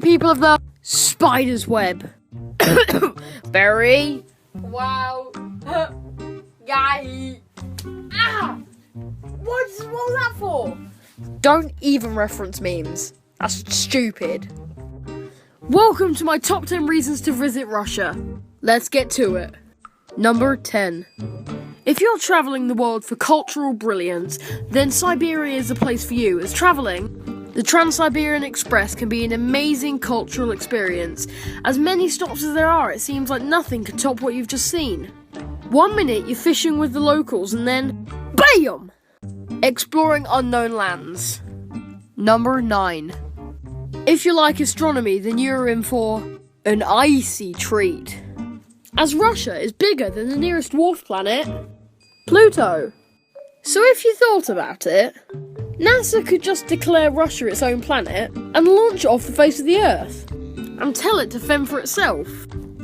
people of the spider's web. Barry. Wow. Guy. Ah! What was that for? Don't even reference memes. That's stupid. Welcome to my top 10 reasons to visit Russia. Let's get to it. Number 10. If you're traveling the world for cultural brilliance, then Siberia is the place for you, as traveling the Trans-Siberian Express can be an amazing cultural experience. As many stops as there are, it seems like nothing could top what you've just seen. 1 minute you're fishing with the locals and then BAM! Exploring unknown lands. Number 9. If you like astronomy, then you're in for an icy treat. As Russia is bigger than the nearest dwarf planet, Pluto. So if you thought about it, NASA could just declare Russia its own planet and launch it off the face of the Earth, and tell it to fend for itself.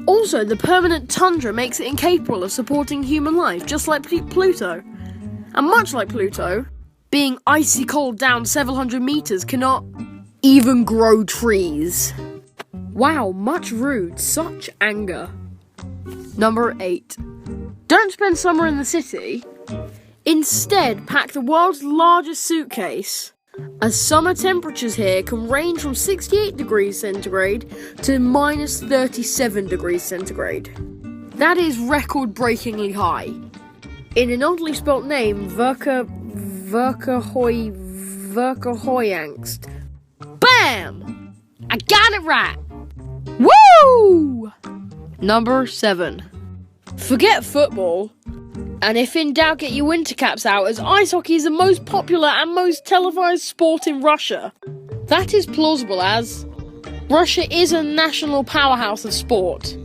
Also, the permanent tundra makes it incapable of supporting human life, just like Pluto. And much like Pluto, being icy cold down several hundred meters cannot even grow trees. Wow, much rude, such anger. Number 8. Don't spend summer in the city. Instead, pack the world's largest suitcase, as summer temperatures here can range from 68 degrees centigrade to minus 37 degrees centigrade. That is record-breakingly high. In an oddly spelt name, Verkhoyansk. BAM! I got it right! Woo! Number 7. Forget football, and if in doubt, get your winter caps out, as ice hockey is the most popular and most televised sport in Russia. That is plausible, as Russia is a national powerhouse of sport,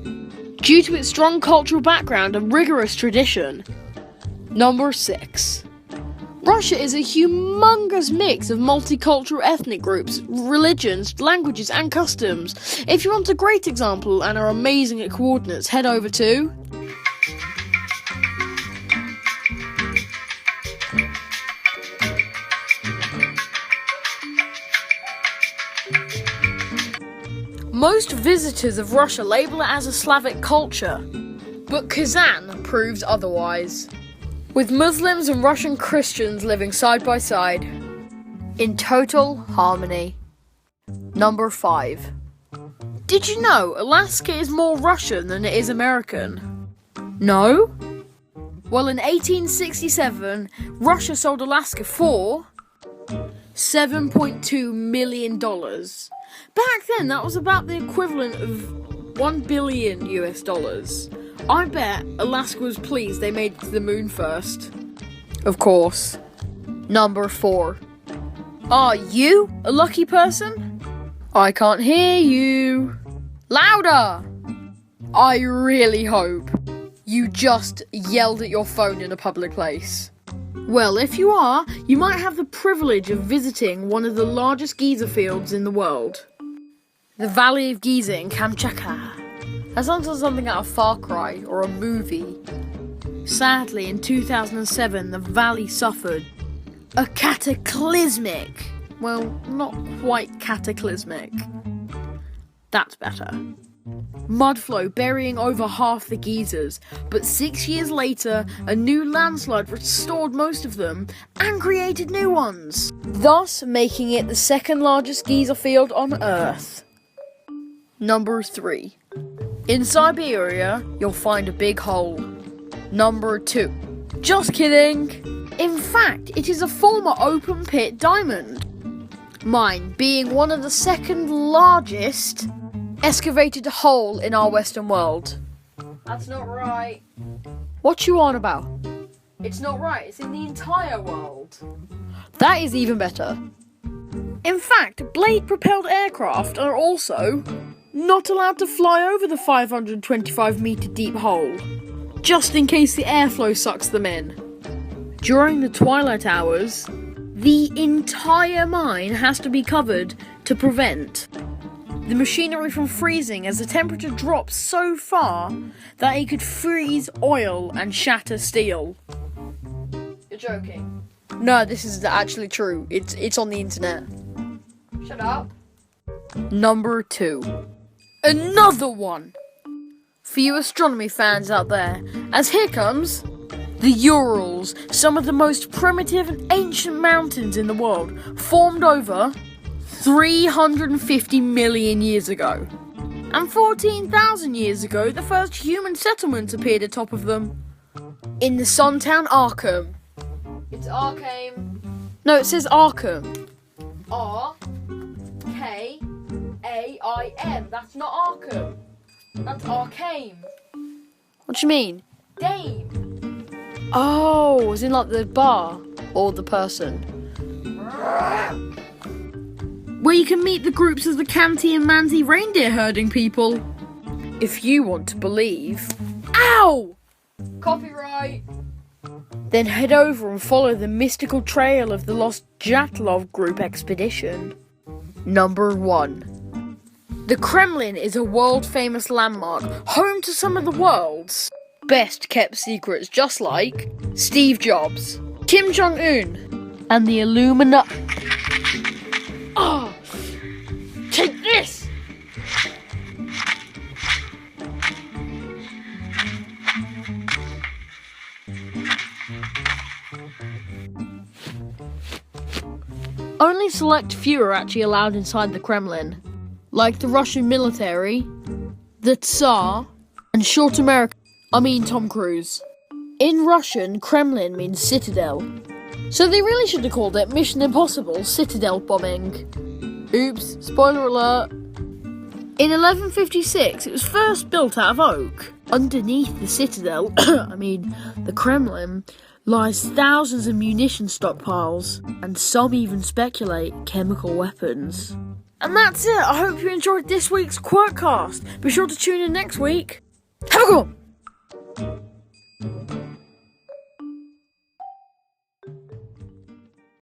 due to its strong cultural background and rigorous tradition. Number 6. Russia is a humongous mix of multicultural ethnic groups, religions, languages, and customs. If you want a great example and are amazing at coordinates, head over to Most visitors of Russia label it as a Slavic culture, but Kazan proves otherwise, with Muslims and Russian Christians living side by side, in total harmony. Number 5. Did you know Alaska is more Russian than it is American? No? Well, in 1867, Russia sold Alaska for $7.2 million. Back then, that was about the equivalent of $1 billion US. I bet Alaska was pleased they made it to the moon first. Of course. Number 4. Are you a lucky person? I can't hear you. Louder! I really hope you just yelled at your phone in a public place. Well, if you are, you might have the privilege of visiting one of the largest geyser fields in the world. The Valley of Geyser in Kamchatka. That sounds like something out of Far Cry or a movie. Sadly, in 2007, the valley suffered a cataclysmic, well, not quite cataclysmic, that's better, mudflow burying over half the geysers, but 6 years later, a new landslide restored most of them and created new ones, thus making it the second largest geyser field on Earth. Number 3. In Siberia, you'll find a big hole. Number 2. Just kidding. In fact, it is a former open pit diamond. Mine being one of the second largest excavated hole in our Western world. That's not right. What you on about? It's not right. It's in the entire world. That is even better. In fact, blade-propelled aircraft are also not allowed to fly over the 525-metre deep hole, just in case the airflow sucks them in. During the twilight hours, the entire mine has to be covered to prevent the machinery from freezing, as the temperature drops so far that it could freeze oil and shatter steel. You're joking. No, this is actually true. It's on the internet. Shut up. Number 2. Another one! For you astronomy fans out there, as here comes the Urals, some of the most primitive and ancient mountains in the world, formed over 350 million years ago. And 14,000 years ago, the first human settlements appeared atop of them. In the sun town Arkham. It's Arkham. No, it says Arkham. R-K-A-I-M. That's not Arkham. That's Arkham. What do you mean? Dame. Oh, as in like the bar or the person. Where you can meet the groups of the Canty and Manty reindeer herding people. If you want to believe. Ow! Copyright. Then head over and follow the mystical trail of the lost Jatlov group expedition. Number 1. The Kremlin is a world-famous landmark, home to some of the world's best-kept secrets, just like Steve Jobs, Kim Jong-un, and the Illuminati. Oh, take this! Only select few are actually allowed inside the Kremlin, like the Russian military, the Tsar, and short America. Tom Cruise. In Russian, Kremlin means citadel, so they really should have called it Mission Impossible Citadel Bombing. Oops, spoiler alert. In 1156, it was first built out of oak. Underneath the citadel, the Kremlin, lies thousands of munition stockpiles, and some even speculate chemical weapons. And that's it. I hope you enjoyed this week's Quirkcast. Be sure to tune in next week. Have a good one.